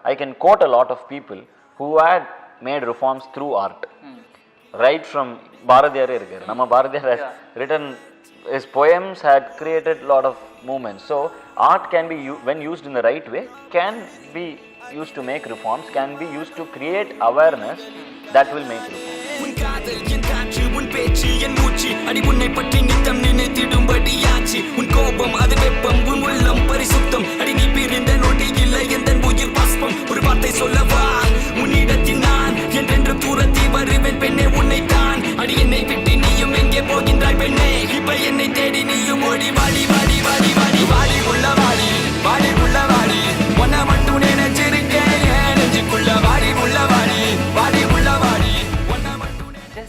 I can quote a lot of people who had made reforms through art. Right from Bharadiyar irukkaru. Nama Bharadiyar has written, his poems had created a lot of movements. So art can be, when used in the right way, can be used to make reforms, can be used to create awareness that will make reforms. உன் காதல் என் காற்று உன் பேச்சு என் மூச்சு அடி உன்னை பற்றி நித்தம் நினைத்திடும்படியாச்சு உன் கோபம் அது வெப்பம் உன் உள்ளம் பரிசுத்தம் அடி நீ பிரிந்த நொடி இல்லை எந்த உயிர் பாஸ்பம் ஒரு வார்த்தை சொல்லவா உன்னிடத்தில் நான் என்றென்று தூரத்தி வருவேன் பெண்ணே உன்னைத்தான் அடி என்னை விட்டு நீயும் எங்கே போகின்றாய் பெண்ணே இப்ப என்னை தேடி நீயும் ஓடி வாடி வாடி வாடி வாடி வாடி உள்ள வாடி வாடி உள்ள வாடி உன்னை மட்டும் நினைச்சிருக்கேன் நெஞ்சுக்குள்ள வாடி உள்ள வாடி வாடி உள்ள வாடி.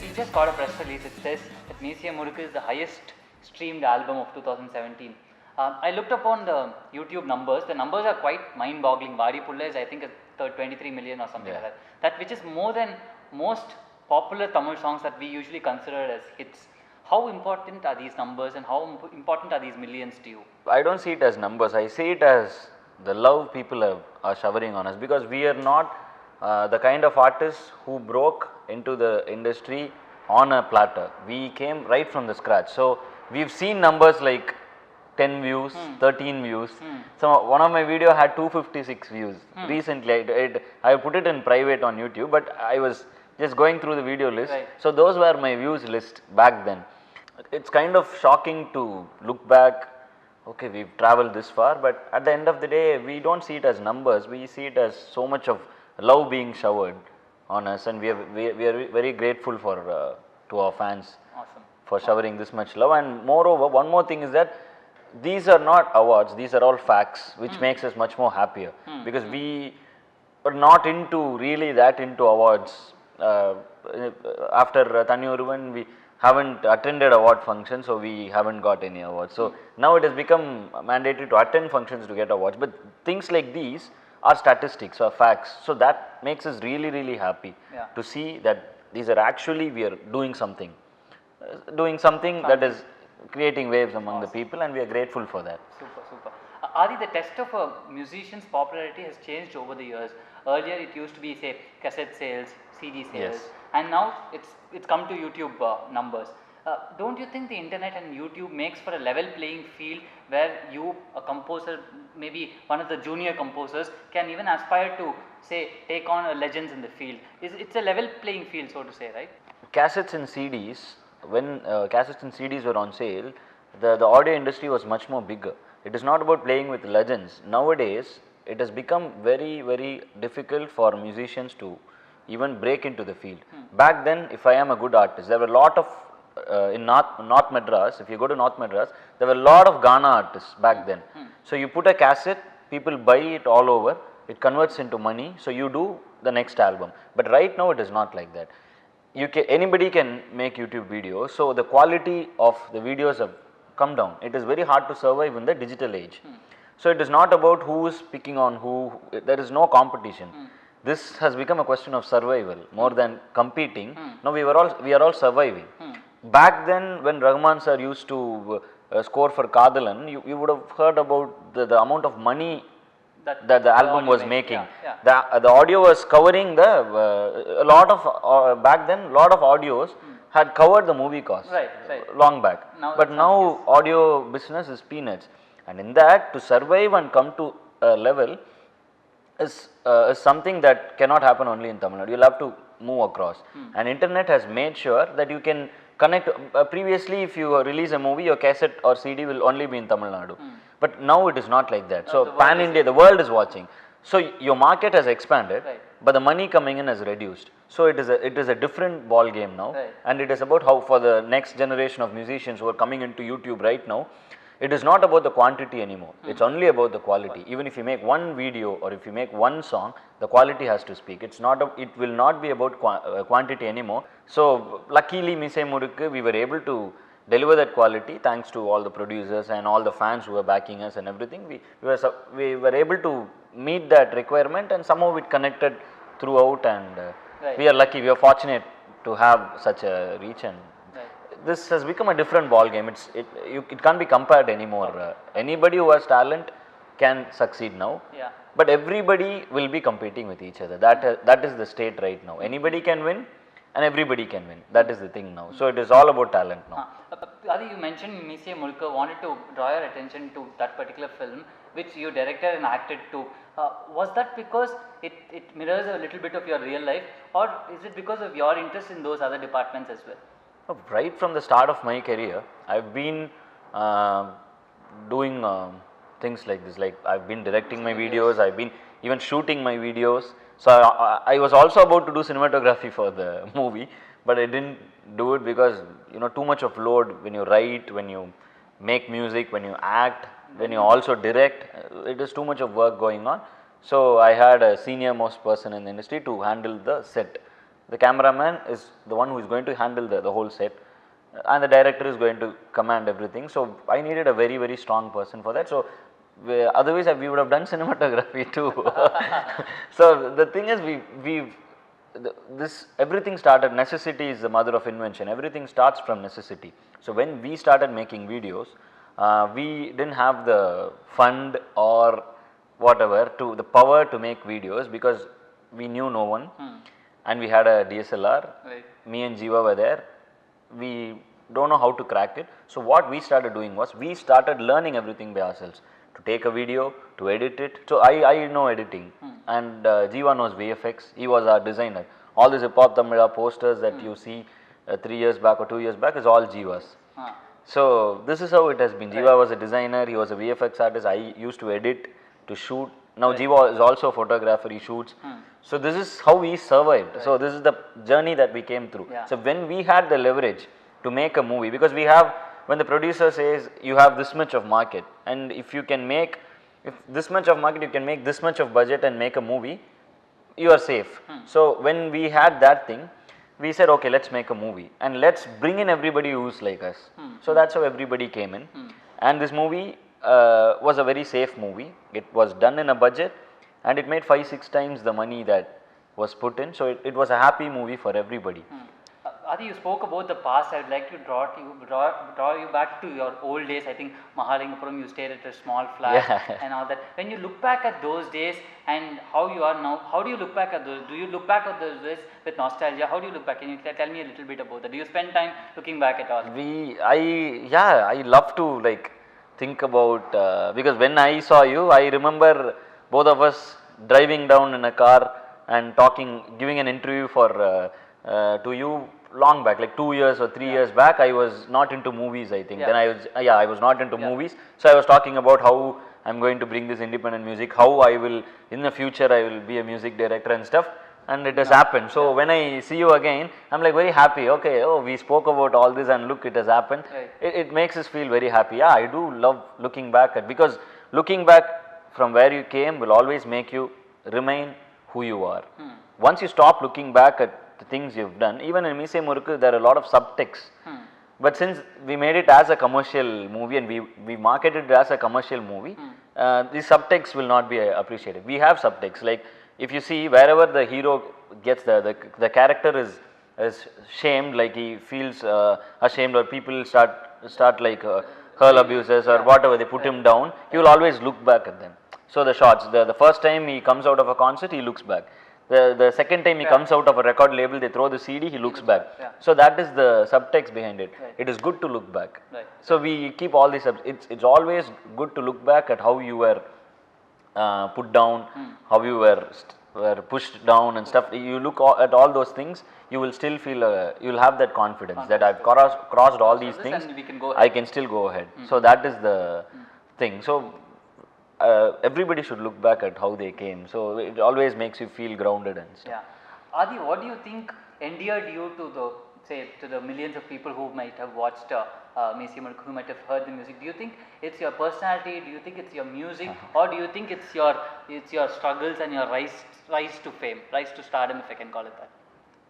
You just got a press release. It says that Meesaya Murukku is the highest streamed album of 2017. I looked upon the YouTube numbers. The numbers are quite mind-boggling. Vaadi Pulla is, I think, 23 million or something like that. That which is more than most popular Tamil songs that we usually consider as hits. How important are these numbers and how important are these millions to you? I don't see it as numbers. I see it as the love people are showering on us, because we are not the kind of artists who broke into the industry on a platter. We came right from the scratch. So we've seen numbers like 10 views, 13 views. So one of my video had 256 views. Recently I put it in private on YouTube, but I was just going through the video list. Right. So those were my views list back then. It's kind of shocking to look back. Okay, we've traveled this far, but at the end of the day, we don't see it as numbers. We see it as so much of love being showered on us, and we are very grateful for to our fans. Awesome. For showering this much love. And moreover, one more thing is that these are not awards, these are all facts, which makes us much more happier, because we are not really that into awards. After Thaniyuruvan, we haven't attended award functions, so we haven't got any awards. So now it has become mandatory to attend functions to get awards, but things like these are statistics or facts, so that makes us really happy to see that these are actually, we are doing something that is creating waves among the people, and we are grateful for that. Super. Adi, the test of a musician's popularity has changed over the years. Earlier it used to be, say, cassette sales, CD sales, and now it's come to YouTube numbers. Don't you think the internet and YouTube makes for a level playing field where you, a composer, maybe one of the junior composers, can even aspire to, say, take on legends in the field? It's a level playing field, so to say, right? Cassettes and CDs, when cassettes and CDs were on sale, the audio industry was much more bigger. It is not about playing with legends. Nowadays, it has become very difficult for musicians to even break into the field. Back then, if I am a good artist, there were a lot of in North Madras, if you go to North Madras, there were a lot of Ghana artists back then. So you put a cassette, people buy it all over, it converts into money, so you do the next album. But right now it is not like that. Anybody can make YouTube videos, so the quality of the videos have come down. It is very hard to survive in the digital age. So it is not about who is picking on who, there is no competition. This has become a question of survival more than competing. Now we are all surviving. Back then, when Rahman sir used to score for Kadalan, you would have heard about the amount of money that the album was making. The audio was covering a lot of back then, a lot of audios had covered the movie cost long back. But now audio business is peanuts, and in that, to survive and come to a level is something that cannot happen only in Tamil Nadu. You'll have to move across, and internet has made sure that you can connect. Previously, if you release a movie, your cassette or CD will only be in Tamil Nadu, but now it is not like that. So pan India, the world is watching. So your market has expanded, but the money coming in has reduced. So it is a different ball game now, and it is about how, for the next generation of musicians who are coming into YouTube right now, it is not about the quantity anymore. It's only about the quality. Even if you make one video or if you make one song, the quality has to speak. It will not be about quantity anymore. So luckily, Meesaya Murukku, we were able to deliver that quality thanks to all the producers and all the fans who were backing us and everything. We were able to meet that requirement, and somehow it connected throughout, and we are lucky, we are fortunate to have such a reach, and this has become a different ball game. It can't be compared anymore. Anybody who has talent can succeed now. Yeah. But everybody will be competing with each other. That is the state right now. Anybody can win and everybody can win. That is the thing now. So it is all about talent now. Adi, you mentioned Meesaya Murukku. Wanted to draw your attention to that particular film, which you directed and acted to. Was that because it mirrors a little bit of your real life, or is it because of your interest in those other departments as well? Right from the start of my career, I've been doing things like this. Like I've been directing my videos, I've been even shooting my videos. So I was also about to do cinematography for the movie, but I didn't do it because too much of load when you write, when you make music, when you act, when you also direct. It is too much of work going on. So I had a senior most person in the industry to handle the set. The cameraman is the one who is going to handle the whole set, and the director is going to command everything. So I needed a very, very strong person for that. So otherwise we would have done cinematography too. So the thing is, everything started, necessity is the mother of invention. Everything starts from necessity. So when we started making videos, we didn't have the fund or whatever, the power to make videos, because we knew no one. And we had a DSLR. Right. Me and Jiva were there. We don't know how to crack it. So what we started doing was, we started learning everything by ourselves. To take a video, to edit it. So I know editing, and Jiva knows VFX. He was our designer. All these Hiphop Tamizha posters that you see 3 years back or 2 years back is all Jiva's. So this is how it has been. Jiva was a designer, he was a VFX artist. I used to edit, to shoot. Now Jiva is also a photographer, he shoots. So this is how we survived. So this is the journey that we came through. Yeah. So when we had the leverage to make a movie, because we have, when the producer says you have this much of market, and if you can make, if this much of market, you can make this much of budget and make a movie, you are safe. So when we had that thing, we said, okay, let's make a movie and let's bring in everybody who's like us. So that's how everybody came in. And this movie was a very safe movie. It was done in a budget, and it made 5-6 times the money that was put in. So it was a happy movie for everybody. Adi, you spoke about the past. I would like to draw you back to your old days. I think Mahalingapuram, you stayed at a small flat and all that. When you look back at those days and how you are now, how do you look back at those? Do you look back at those days with nostalgia? How do you look back? Can you tell me a little bit about that? Do you spend time looking back at all? I love to like think about, because when I saw you, I remember both of us driving down in a car and talking, giving an interview for to you long back, like 2 years or 3 years back. I was not into movies, I think. Then I was not into movies. So I was talking about how I'm going to bring this independent music, how I will, in the future, I will be a music director and stuff. And it has happened. So when I see you again, I'm like very happy. Okay, we spoke about all this and look, it has happened. Right. It makes us feel very happy. Yeah, I do love looking back at, because looking back from where you came will always make you remain who you are. Once you stop looking back at the things you've done, even in Meesaya Murukku, there are a lot of subtexts. But since we made it as a commercial movie and we marketed it as a commercial movie, these subtexts will not be appreciated. We have subtexts, like if you see wherever the hero gets the character is shamed, like he feels ashamed, or people start like hurl abuses or whatever, they put him down, he will always look back at them. So the shots, the first time he comes out of a concert, he looks back. The second time he comes out of a record label, they throw the CD, he looks back. So that is the subtext behind it. It is good to look back. So we keep all these, it's always good to look back at how you were put down, how you were pushed down and stuff. You look at all those things, you will still feel, you will have that confidence that I've crossed all these things, I can still go ahead. So that is the thing. So everybody should look back at how they came. So it always makes you feel grounded and stuff. Yeah. Adi, what do you think endeared you to the millions of people who might have watched Meesaya Murukku, who might have heard the music? Do you think it's your personality? Do you think it's your music? Or do you think it's your struggles and your rise to fame, rise to stardom, if I can call it that?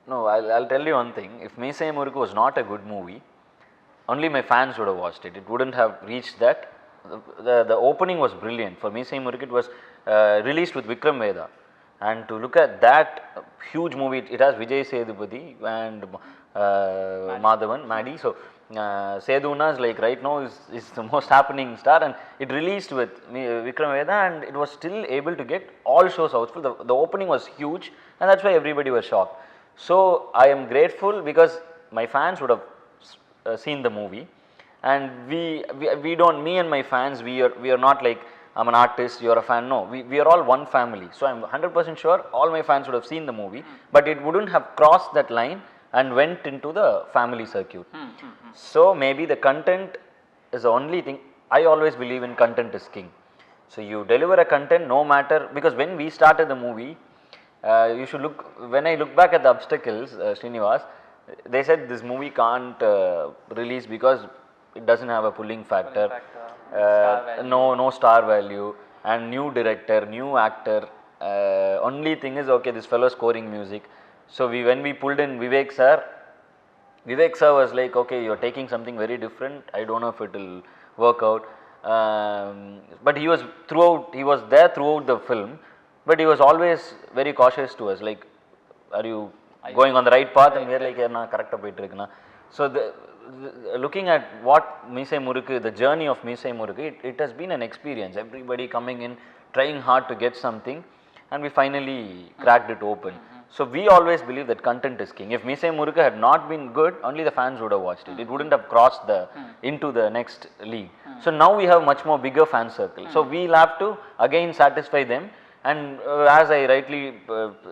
No, I'll tell you one thing. If Meesaya Murukku was not a good movie, only my fans would have watched it. It wouldn't have reached that. The opening was brilliant. For Meesaya Murukku, it was released with Vikram Vedha. And to look at that huge movie, it has Vijay Sethupathi and Madhavan, Maddie. So Seduna is like right now is the most happening star, and it released with Vikram Vedha, and it was still able to get all shows outful. The opening was huge, and that's why everybody was shocked. So I am grateful because my fans would have seen the movie, and we don't, me and my fans, we are not like I'm an artist, you're a fan. No, we are all one family. So I'm 100% sure all my fans would have seen the movie, but it wouldn't have crossed that line and went into the family circuit. So maybe the content is the only thing. I always believe in content is king. So you deliver a content no matter, because when we started the movie, you should look, when I look back at the obstacles, Srinivas, they said this movie can't release because it doesn't have a pulling factor, no star value, and new director, new actor, only thing is okay, this fellow scoring music. So when we pulled in Vivek sir was like, okay, you're taking something very different, I don't know if it will work out, but he was there throughout the film, but he was always very cautious to us, like, are you going on the right path? And we are like, yeah, na correct poitu irukna. So looking at what Meesaya Murukku, the journey of Meesaya Murukku, it has been an experience. Everybody coming in, trying hard to get something, and we finally cracked it open. So we always believe that content is king. If Meesaya Murukku had not been good, only the fans would have watched it. It wouldn't have crossed into the next league. So now we have much more bigger fan circle. So we'll have to again satisfy them. And as I rightly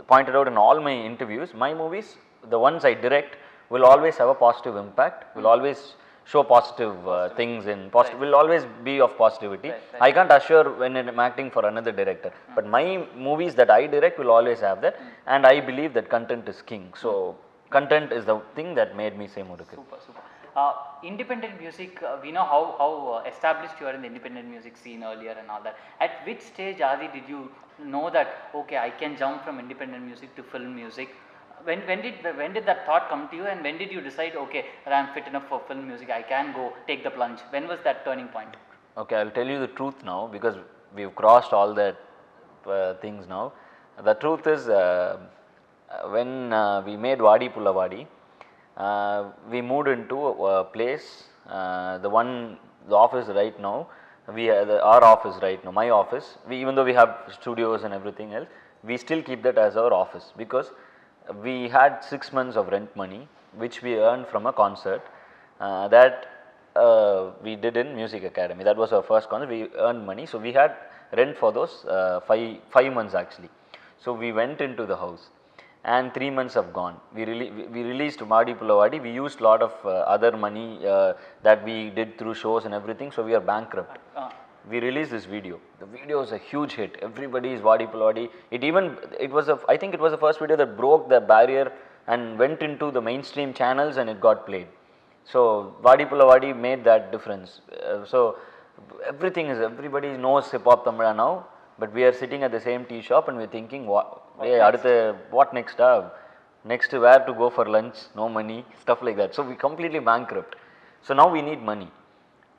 pointed out in all my interviews, my movies, the ones I direct, will always have a positive impact, will always show positive things, in will always be of positivity. I can't assure when I'm acting for another director, but my movies that I direct will always have that, and I believe that content is king. So content is the thing that made me say Murukku. Super. Independent music, we know how established you are in the independent music scene earlier and all that. At which stage, Adi, did you know that, okay, I can jump from independent music to film music? When did that thought come to you, and when did you decide, okay, I'm fit enough for film music, I can go take the plunge? When was that turning point? Okay, I'll tell you the truth now, because we've crossed all that things now. The truth is, when we made Vaadi Pulla Vaadi, we moved into a place, the office right now, our office right now, my office, even though we have studios and everything else, we still keep that as our office, because we had 6 months of rent money which we earned from a concert that we did in Music Academy. That was our first concert. We earned money, so we had rent for those 5 months actually. So we went into the house, and 3 months have gone. We released Vaadi Pulla Vaadi. We used a lot of other money that we did through shows and everything, so we are bankrupt. We released this video. The video is a huge hit. Everybody is Vaadi Pulla Vaadi. I think it was the first video that broke the barrier and went into the mainstream channels, and it got played. So Vaadi Pulla Vaadi made that difference. So everybody knows Hiphop Tamizha now, but we are sitting at the same tea shop and we're thinking, what next? Next, where to go for lunch? No money, stuff like that. So we completely bankrupt. So now we need money.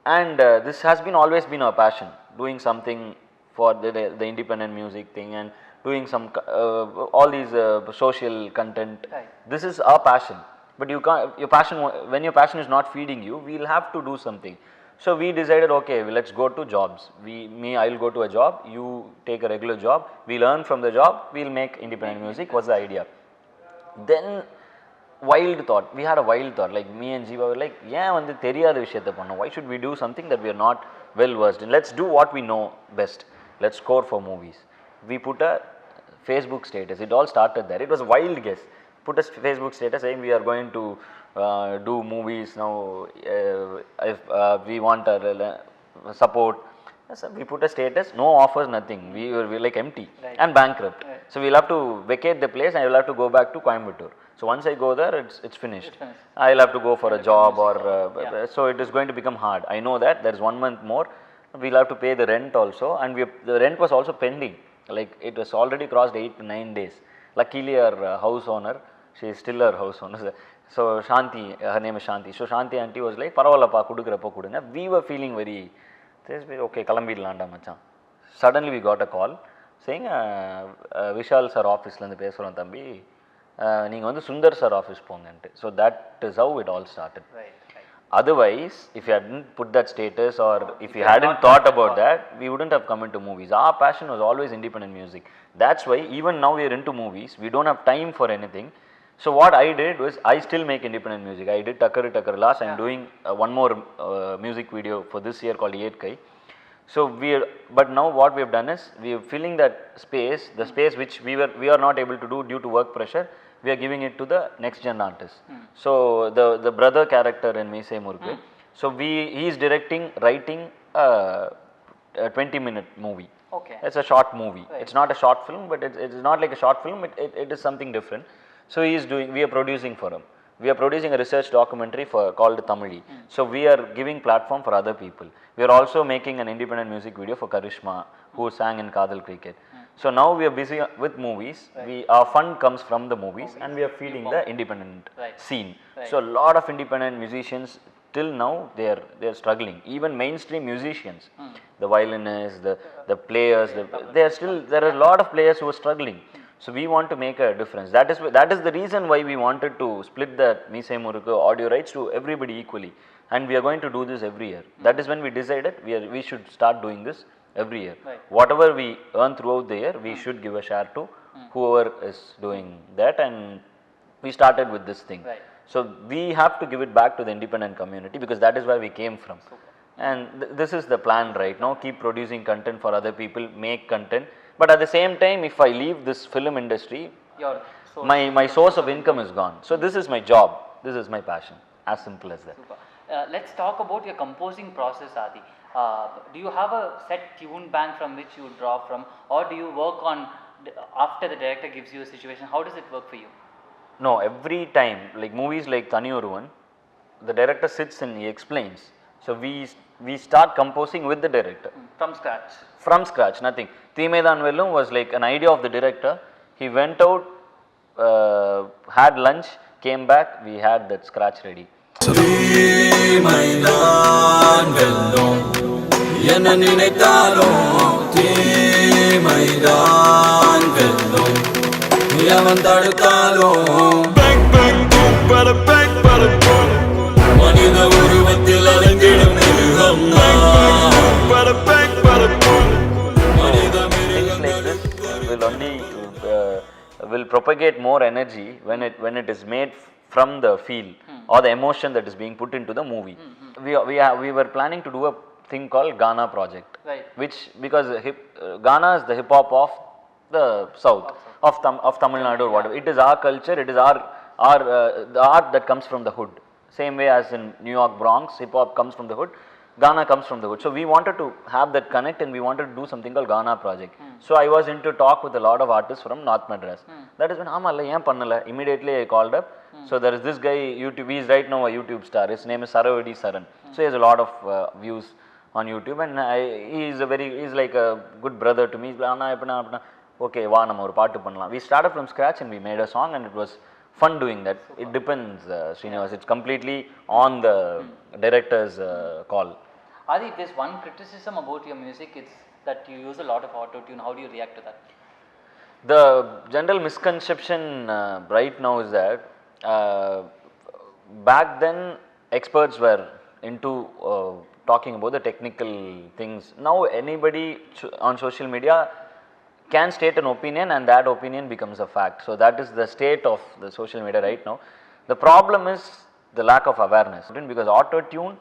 And this has always been our passion, doing something for the independent music thing, and doing some all these social content. Right. This is our passion, but you can't, when your passion is not feeding you, we'll have to do something. So we decided, okay, let's go to jobs. I'll go to a job, you take a regular job, we'll earn from the job, we'll make independent music, was the idea. Then we had a wild thought, like me and Jeeva were like, why should we do something that we are not well versed in? Let's do what we know best. Let's score for movies. We put a Facebook status. It all started there. It was a wild guess. Put a Facebook status saying we are going to do movies now, if we want support. So we put a status, no offers, nothing. We were like empty and bankrupt. Right. So we'll have to vacate the place and I will have to go back to Coimbatore. So once I go there, it's finished. I'll have to go for a job or so it is going to become hard. I know that there is 1 month more. We'll have to pay the rent also, and the rent was also pending. Like it was already crossed 8 to 9 days. Luckily, our house owner, she is still our house owner. So Shanti, her name is Shanti. So Shanti auntie was like, "Paravalappa, kudukrappo kudunga." We were feeling very, okay, kalambidalanda machan. Suddenly we got a call saying, Vishal sir office la pesurom thambi, neenga vandu Sundar sir office pongante. So that is how it all started. Right. Otherwise, if you hadn't put that status or if you hadn't thought about that, we wouldn't have come into movies. Our passion was always independent music. That's why even now we are into movies. We don't have time for anything. So what I did was I still make independent music. I did Takkaru Takkaru last. I'm doing one more music video for this year called Yetkai. So but now what we have done is we are filling that space, the space which we are not able to do due to work pressure. We are giving it to the next gen artist. So the brother character in Meesaya Murukku. So he is directing, writing a 20-minute movie. Okay. It's a short movie. Right. It's not a short film, but it's not like a short film. It is something different. So he is doing. We are producing for him. We are producing a research documentary called Tamizha. So we are giving platform for other people. We are also making an independent music video for Karishma, who sang in Kadal Cricket. So now we are busy with movies. Right. Our fund comes from the movies and we are feeding the independent scene. Right. So a lot of independent musicians till now they are struggling. Even mainstream musicians, the violinists, the players, there are a lot of players who are struggling. So we want to make a difference. That is the reason why we wanted to split the Meesaya Murukku audio rights to everybody equally, and we are going to do this every year. That is when we decided we should start doing this every year. Right. Whatever we earn throughout the year, we should give a share to whoever is doing that, and we started with this thing. Right. So we have to give it back to the independent community because that is where we came from. And this is the plan right now. Keep producing content for other people, make content. But at the same time, if I leave this film industry, my source of income is gone. So this is my job. This is my passion. As simple as that. Super. Let's talk about your composing process, Adi. Do you have a set tune bank from which you draw from, or do you work on after the director gives you a situation? How does it work for you? No, every time, like movies like Thaniyuruvan, the director sits and he explains. So we start composing with the director. From scratch? From scratch, nothing. Thimedan Vellum was like an idea of the director. He went out, had lunch, came back, we had that scratch ready. Will propagate more energy when it is made from the feel or the emotion that is being put into the movie. We were planning to do a thing called Ghana project, right? Which because Ghana is the hip hop of the south of Tamil Nadu or whatever. It is our culture. It is the art that comes from the hood. Same way as in New York Bronx, hip hop comes from the hood. Ghana comes from the hood. So we wanted to have that connect and we wanted to do something called Ghana project. So I was into talk with a lot of artists from North Madras. That is when immediately I called up. So there is this guy, YouTube, he is right now a YouTube star. His name is Saravadi Saran. So he has a lot of views on YouTube and he is like a good brother to me. Okay, we started from scratch and we made a song and it was fun doing that. It depends, Srinivas. It's completely on the director's call. Adi, there's one criticism about your music. It's that you use a lot of auto-tune. How do you react to that? The general misconception right now is that back then experts were into talking about the technical things. Now anybody on social media can state an opinion and that opinion becomes a fact. So that is the state of the social media right now. The problem is the lack of awareness, because auto-tune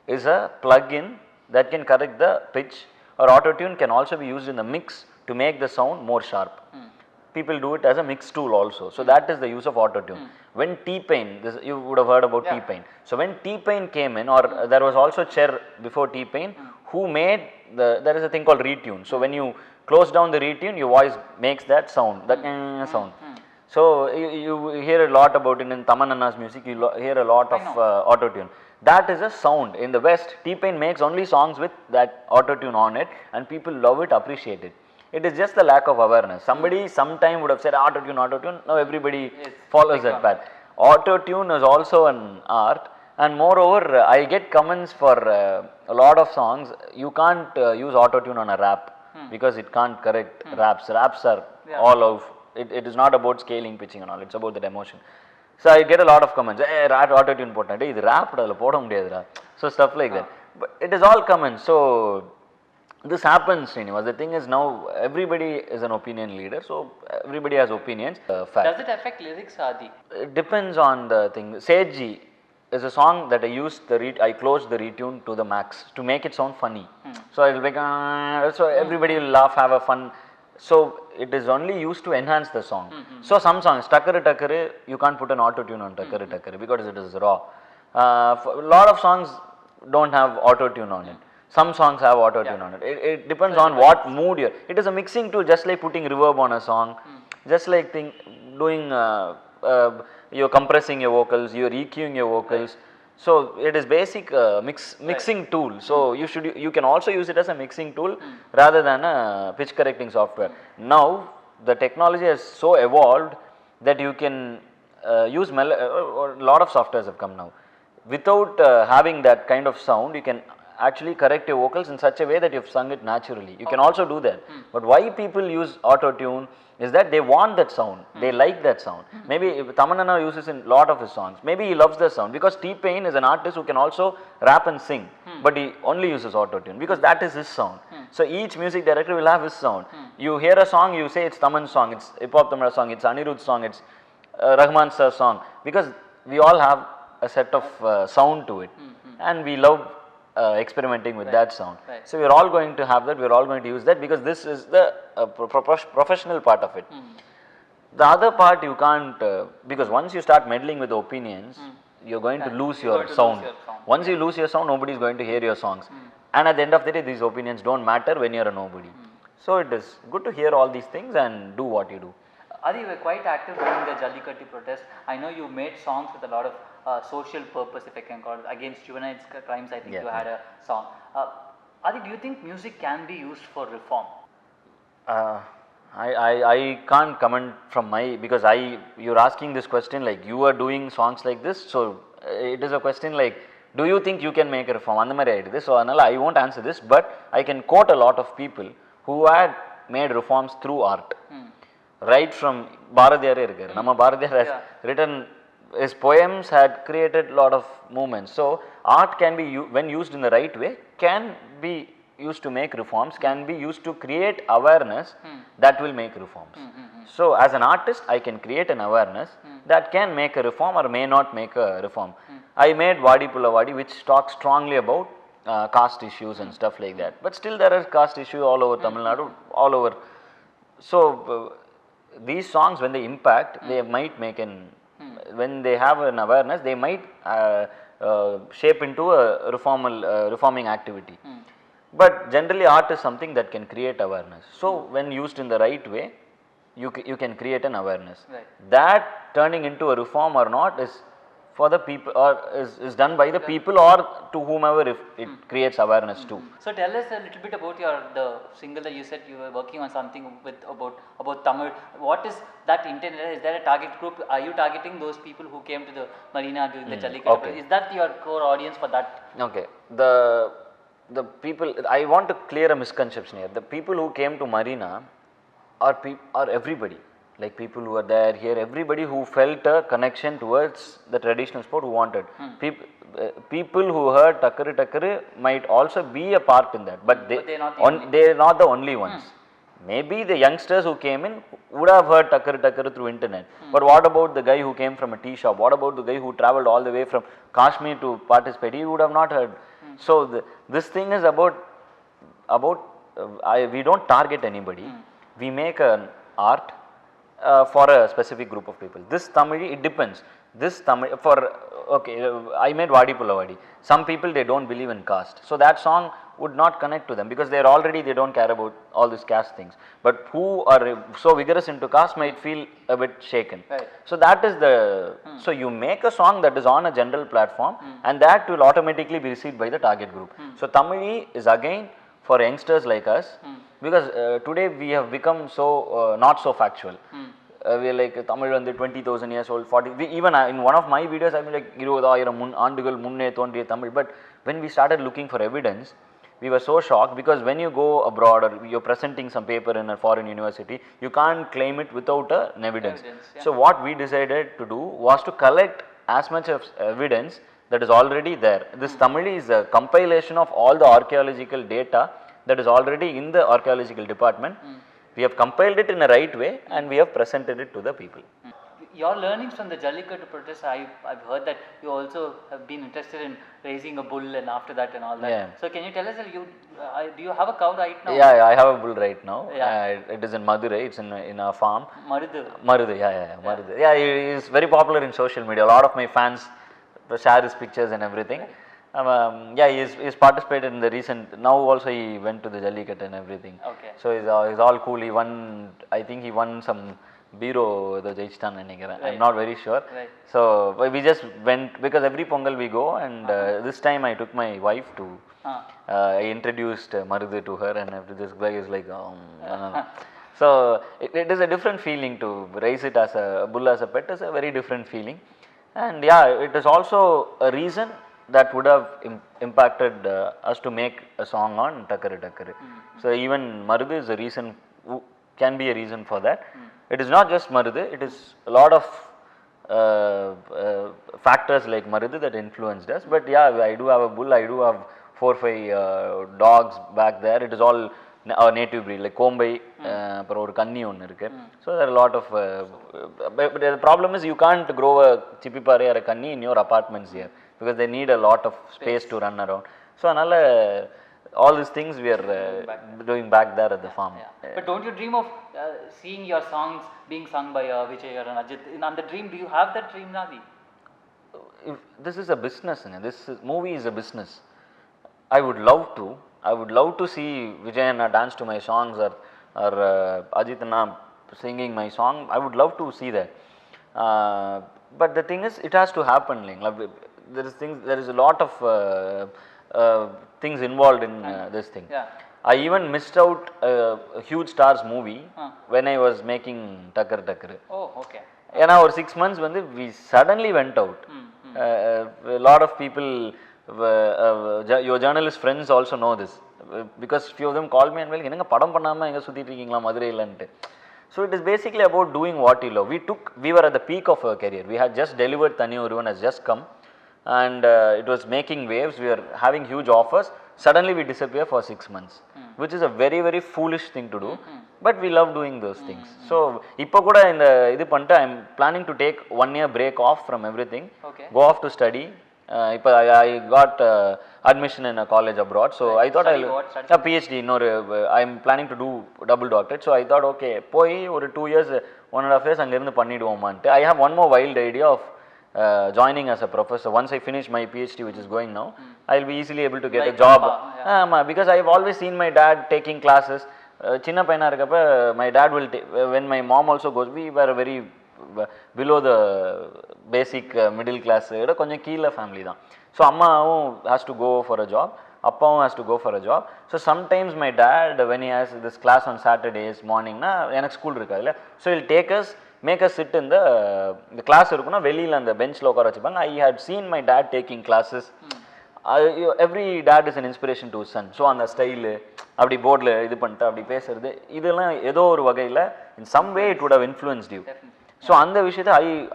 is a plug-in that can correct the pitch, or auto-tune can also be used in the mix to make the sound more sharp. People do it as a mix tool also. So that is the use of auto-tune. When T-Pain, you would have heard about T-Pain. So when T-Pain came in, or there was also Cher before T-Pain, who made there is a thing called retune. So when you close down the retune, your voice makes that sound, that sound. So you hear a lot about it in Tamanna's music, you hear a lot of auto-tune. That is a sound. In the West, T-Pain makes only songs with that auto-tune on it and people love it, appreciate it. It is just the lack of awareness. Somebody sometime would have said auto-tune, auto-tune. Now everybody follows that path. Auto-tune is also an art, and moreover, I get comments for a lot of songs. You can't use auto-tune on a rap because it can't correct raps. Raps are all of it is not about scaling, pitching and all. It's about that emotion. So I get a lot of comments, hey, auto tune போட்டேன், இது rap அதில் போட முடியாதுடா. So stuff like that. But it is all comments. So this happens, Srinivas. The thing is now everybody is an opinion leader, so everybody has opinions. Does it affect lyrics, Adi? It depends on the thing. Seji is a song that I used I closed the retune to the max to make it sound funny. So it will be so everybody will laugh, have a fun. So it is only used to enhance the song. So some songs, Takkaru Takkaru, you can't put an auto tune on Takkaru Takkaru because it is raw. A lot of songs don't have auto tune on it. Some songs have auto tune on it. It depends on what mood you're. It is a mixing tool, just like putting reverb on a song, just like doing you're compressing your vocals, you're EQing your vocals. So it is basic mixing tool. So you can also use it as a mixing tool rather than a pitch correcting software. Now the technology has so evolved that you can use a lot of softwares have come now. Without having that kind of sound, you can actually correct your vocals in such a way that you've sung it naturally. You can also do that. But why people use auto tune is that they want that sound, they like that sound. Maybe if Tamanana uses in lot of his songs, maybe he loves the sound because T-Pain is an artist who can also rap and sing, but he only uses auto tune because that is his sound. So each music director will have his sound. You hear a song, you say it's Taman's song, it's Hiphop Tamizha song, it's Anirudh's song, it's Rahman sir's song, because we all have a set of sound to it, and we love experimenting with that sound. So we are all going to have that, we are all going to use that because this is the professional part of it. The other part you can't, because once you start meddling with opinions, you're going to lose your sound. Once you lose your sound, nobody is going to hear your songs. And at the end of the day, these opinions don't matter when you're a nobody. So it is good to hear all these things and do what you do. Adi, you were quite active during the Jallikattu protest. I know you made songs with a lot of social purpose, if I can call it, against juvenile crimes. I think you had a song. Adi, do you think music can be used for reform? I can't comment from my, because you're asking this question like you are doing songs like this, so it is a question like, do you think you can make a reform? And so I won't answer this, but I can quote a lot of people who had made reforms through art. Right from Bharadiyare irukkaru. Nama Bharadiyar has written, his poems had created a lot of movements. So art can be, when used in the right way, can be used to make reforms, can be used to create awareness that will make reforms. So as an artist, I can create an awareness that can make a reform or may not make a reform. I made Vaadi Pulla Vaadi, which talks strongly about caste issues and stuff like that. But still there are caste issues all over Tamil Nadu, all over. So these songs, when they impact, they might make when they have an awareness, they might shape into a reforming activity. But generally art is something that can create awareness. So when used in the right way, you can create an awareness. That turning into a reform or not is for the people, or is done by the people or to whomever if it creates awareness too. So tell us a little bit about the single that you said you were working on something with about Tamil. What is that intent? Is there a target group? Are you targeting those people who came to the marina during the Jallikattu? Okay. Is that your core audience for that? Okay. The people, I want to clear a misconception here. The people who came to marina are everybody. Like people who were there here, everybody who felt a connection towards the traditional sport, who wanted. People who heard Takkaru Takkaru might also be a part in that, but they're not the only ones. Maybe the youngsters who came in would have heard Takkaru Takkaru through internet. But what about the guy who came from a tea shop? What about the guy who traveled all the way from Kashmir to participate? He would have not heard. So this thing is about we don't target anybody. We make an art for a specific group of people. This Tamil, it depends. This Tamil, I made Vaadi Pulla Vaadi. Some people, they don't believe in caste. So that song would not connect to them because they don't care about all these caste things. But who are so vigorous into caste might feel a bit shaken. So that is so you make a song that is on a general platform and that will automatically be received by the target group. So Tamil is again for youngsters like us, because today we have become so not so factual. We are like Tamil and 20,000 years old, 40. Even in one of my videos, I mean like 20,000 ஆண்டுகள் முன்னே தோன்றிய Tamil. But when we started looking for evidence, we were so shocked because when you go abroad or you're presenting some paper in a foreign university, you can't claim it without an evidence. Yeah. So what we decided to do was to collect as much of evidence that is already there. This Tamil is a compilation of all the archaeological data that is already in the archaeological department. We have compiled it in a right way and we have presented it to the people. Your learnings from the Jallikattu protest, I've heard that you also have been interested in raising a bull and after that and all that. Yeah. So can you tell us, do you have a cow right now? Yeah, I have a bull right now. Yeah. It is in Madurai. It's in a farm. Marudu. Marudu, Marudu. Yeah, he is very popular in social media. A lot of my fans share his pictures and everything. Yeah, he's participated in the recent. Now also he went to the Jallikattu and everything. Okay. So he's all cool. He won. I think he won some Biro the Jaistan nenikiren. I'm not very sure. Right. So we just went because every Pongal we go, and this time I took my wife to. I introduced Marudu to her, and after this guy is like, so it is a different feeling to raise it as a bull as a pet. Is a very different feeling, and yeah, it is also a reason that would have impacted us to make a song on Takkaru Takkaru. So even Marudu is a reason, can be a reason for that. It is not just Marudu, it is a lot of factors like Marudu that influenced us. But yeah, I do have a bull, I do have 4 or 5 dogs back there. It is all our native breed, like Kombai, or Kanni one irukku. So there are a lot of, but the problem is you can't grow a Chippipare or a Kanni in your apartments here because they need a lot of space to run around. So another, all these things we are doing back there at the farm. Yeah. But don't you dream of seeing your songs being sung by Vijay or Ajit? On the dream, do you have that dream, Nadi? If this is a business, movie is a business. I would love to see Vijay Anna dance to my songs or Ajit Anna singing my song. I would love to see that. But the thing is, it has to happen. There is a lot of things involved in this thing. Yeah. I even missed out a huge stars movie when I was making Takkaru Takkaru. Oh, okay. And over 6 months, we suddenly went out. A lot of people, your journalist friends also know this because few of them called me and well, enga padam pannama enga suthittu irukingala Madurai ante. So it is basically about doing what you love. We were at the peak of our career. We had just delivered Thani Oruvan has just come, and it was making waves. We were having huge offers. Suddenly we disappear for 6 months, which is a very, very foolish thing to do. But we love doing those things. So ipo kuda idu panta, I'm planning to take 1 year break off from everything. Okay. Go off to study. I got admission in a college abroad, so I thought I'll a PhD. I'm planning to do double doctorate, so I thought okay, poi or 2 years, 1.5 years anga irundhu panniduvomante. I have one more wild idea of joining as a professor. Once I finish my PhD, which is going now, I'll be easily able to get a job. Because I've always seen my dad taking classes. Chinna paina irukappa, my dad will when my mom also goes, we were very below the basic middle class, konjam keela family da. So amma has to go for a job, appa has to go for a job. So sometimes my dad, when he has this class on Saturdays morning na enak school irukadilla, so he'll take us, make us sit in the class irukuna velila and the bench la ukara vechipanga. I had seen my dad taking classes. Every dad is an inspiration to his son. So on the style அப்படி போர்டில் இது பண்ணிட்டு அப்படி பேசுறது இதெல்லாம் ஏதோ ஒரு வகையில் in some way it would have influenced you. So அந்த விஷயத்தை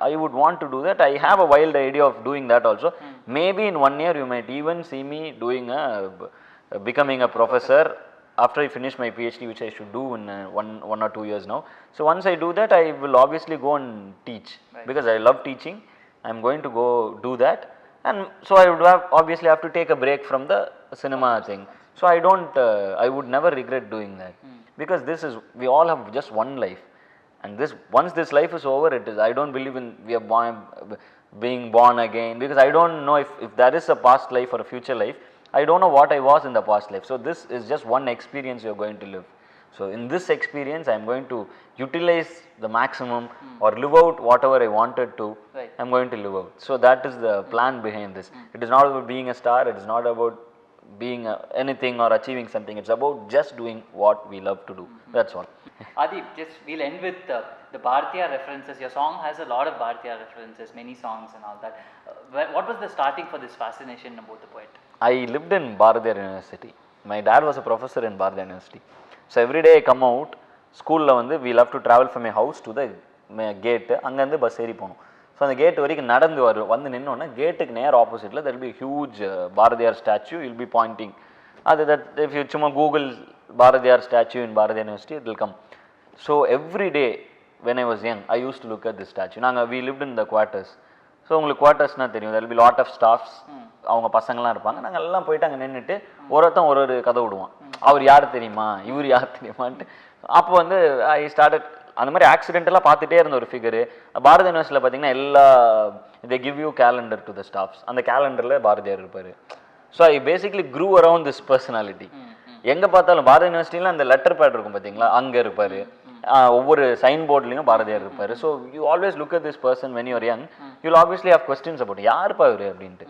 I would want to do that. I have a wild idea of doing that also. Maybe in 1 year you might even see me doing becoming a professor after I finish my PhD, which I should do in 1 or 2 years now. So once I do that, I will obviously go and teach because I love teaching. I'm going to go do that, and so I would obviously have to take a break from the cinema thing. So I would never regret doing that because we all have just one life, and once this life is over, I don't believe in being born again, because I don't know if there is a past life or a future life. I don't know what I was in the past life. So this is just one experience you're going to live. So in this experience, I'm going to utilize the maximum or live out whatever I wanted to. I'm going to live out. So that is the plan behind this. It is not about being a star. It is not about being anything or achieving something. It's about just doing what we love to do. That's all. Adi, we'll end with the Bharatiya references. Your song has a lot of Bharatiya references, many songs and all that. What was the starting for this fascination about the poet? I lived in Bharatiyar University. My dad was a professor in Bharati University. So every day I come out, ஸ்கூலில் வந்து we love to travel from my house to the gate. அங்கேருந்து bus ஏறி போகணும். So அந்த gate வரைக்கும் நடந்து வந்து நின்னோன்னா கேட்டுக்கு நேர் ஆப்போசிட்டில் there will be a huge Bharathiyar statue, you'll be pointing. that if you சும்மா Google Bharathiyar statue in Bharati University, it will come. So every day when I was young, I used to look at this statue. We lived in the quarters. So உங்களுக்கு குவார்ட்டர்ஸ்னால் தெரியும், there will be lot of staffs, அவங்க பசங்களாம் இருப்பாங்க. நாங்கள் எல்லாம் போயிட்டு அங்கே நின்றுட்டு ஒருத்தன் ஒரு கதை விடுவான், அவர் யார் தெரியுமா, இவர் யார் தெரியுமான்ட்டு. அப்போ வந்து ஐ ஸ்டார்டட் அந்த மாதிரி ஆக்சிடென்டெல்லாம் பார்த்துட்டே இருந்த ஒரு ஃபிகரு. பாரதி யூனிவர்சிட்டியில் பார்த்தீங்கன்னா எல்லா they give you calendar to the staffs, அந்த கேலண்டரில் பாரதியார் இருப்பார். So I basically grew around this personality. எங்கே பார்த்தாலும் பாரதி யூனிவர்சிட்டியில் அந்த லெட்டர் பேட் இருக்கும் பார்த்தீங்களா, அங்கே இருப்பார். ஒவ்வொரு சைன் போர்ட்லையும் பாரதியார் இருப்பார். So you always look at this person when you're young, you will obviously have questions about யாருப்பா இவர் அப்படின்ட்டு.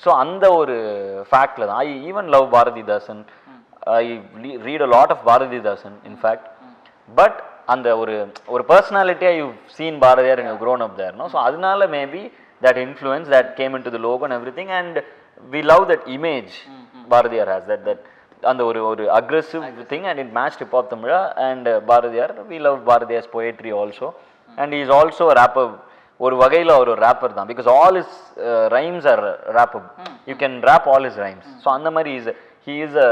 ஸோ அந்த ஒரு ஃபேக்டில் தான் I even love Bharathidasan. I read a lot of Bharathidasan in fact. But அந்த ஒரு பர்சனாலிட்டியாக you seen Bharathiyar and you grown up there, no. So அதனால maybe that influence that came into the logo and everything, and we love that image Bharathiyar has, that அந்த ஒரு aggressive thing, and it matched Hiphop Tamizha and Bharathiyar. We love பாரதியார்'s poetry also, and he is also a rapper. ஒரு வகையில் அவர் ஒரு rapper தான், because all his rhymes are rappable. You can rap all his rhymes. So அந்த மாதிரி he is a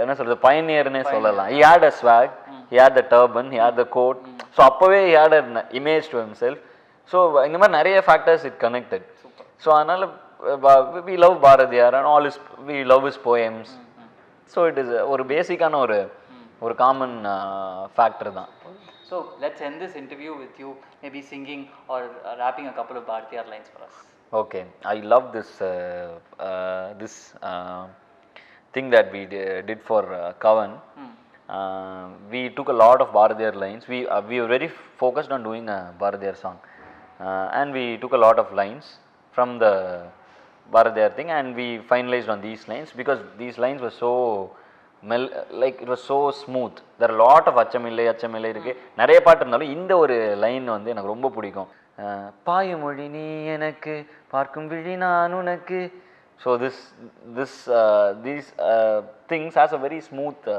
என்ன சொல்கிறது, பயனியர்னே சொல்லலாம். he had a swag, he had the turban, he had the coat. So அப்போவே he had an image to himself. So இந்த மாதிரி நிறைய factors it connected. So அதனால் we love Bharathiyar and all his, we love his poems. So it is ஒரு பேசிக்கான ஒரு common factor தான். So let's end this interview with you maybe singing or rapping a couple of Bharatiyar lines for us. Okay, I love this thing that we did for Kavan. We took a lot of Bharatiyar lines. We were very focused on doing a Bharatiyar song, and we took a lot of lines from the Bharatiyar thing, and we finalized on these lines because these lines were so like it was so smooth. There are a lot of அச்சமில்லை இருக்கு, நிறைய பாட்டு இருந்தாலும் இந்த ஒரு line வந்து எனக்கு ரொம்ப பிடிக்கும். பாயுமொழி நீ எனக்கு, பார்க்கும் விழி நான் உனக்கு. So these things has a very smooth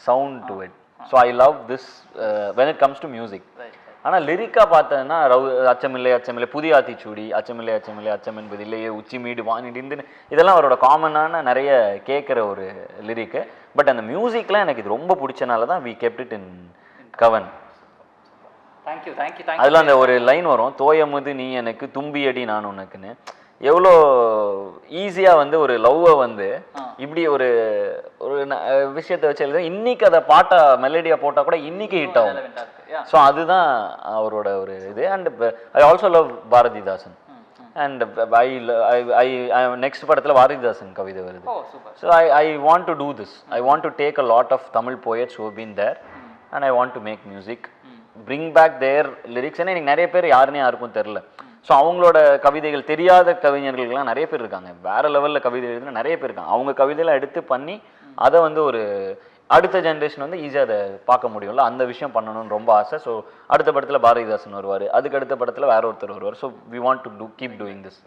sound to it. So I love this when it comes to music. ஆனால் லிரிக்காக பார்த்தேன்னா அச்சமில்லை புதிய ஆத்திச்சூடி, அச்சமில்லை அச்சம் என்பது இல்லையே, உச்சி மீடு வானிடிந்துன்னு, இதெல்லாம் அவரோட காமனான நிறைய கேட்குற ஒரு லிரிக்கு. பட் அந்த மியூசிக்லாம் எனக்கு இது ரொம்ப பிடிச்சனால தான் we kept it in Kavan. Thank you. அதில் அந்த ஒரு லைன் வரும், தோயமுது நீ எனக்கு தும்பியடி நான் உனக்குன்னு. எவ்வளோ ஈஸியாக வந்து ஒரு லவ்வை வந்து இப்படி ஒரு விஷயத்தை வச்சு எழுத, இன்னைக்கு அதை பாட்டா மெலடியாக போட்டால் கூட இன்னைக்கு ஹிட் ஆகும். ஸோ அதுதான் அவரோட ஒரு இது. And I also love Bharathidasan. And I next படத்தில் பாரதிதாசன் கவிதை வருது. So I want to do this. I want to take a lot of Tamil poets who been there, and I want to make music, bring back their lyrics. ஏன்னா எனக்கு நிறைய பேர் யாருக்கும் தெரில. So அவங்களோட கவிதைகள் தெரியாத கவிஞர்கள்லாம் நிறைய பேர் இருக்காங்க, வேற லெவலில் கவிதை எழுதுனா நிறைய பேர் இருக்காங்க. அவங்க கவிதையெல்லாம் எடுத்து பண்ணி அதை வந்து ஒரு அடுத்த ஜென்ரேஷன் வந்து ஈஸியாக அதை பார்க்க முடியும்ல, அந்த விஷயம் பண்ணணும்னு ரொம்ப ஆசை. ஸோ அடுத்த படத்தில் பாரதிதாசன் வருவார், அதுக்கு அடுத்த படத்தில் வேற ஒருத்தர் வருவார். So we want to keep doing this.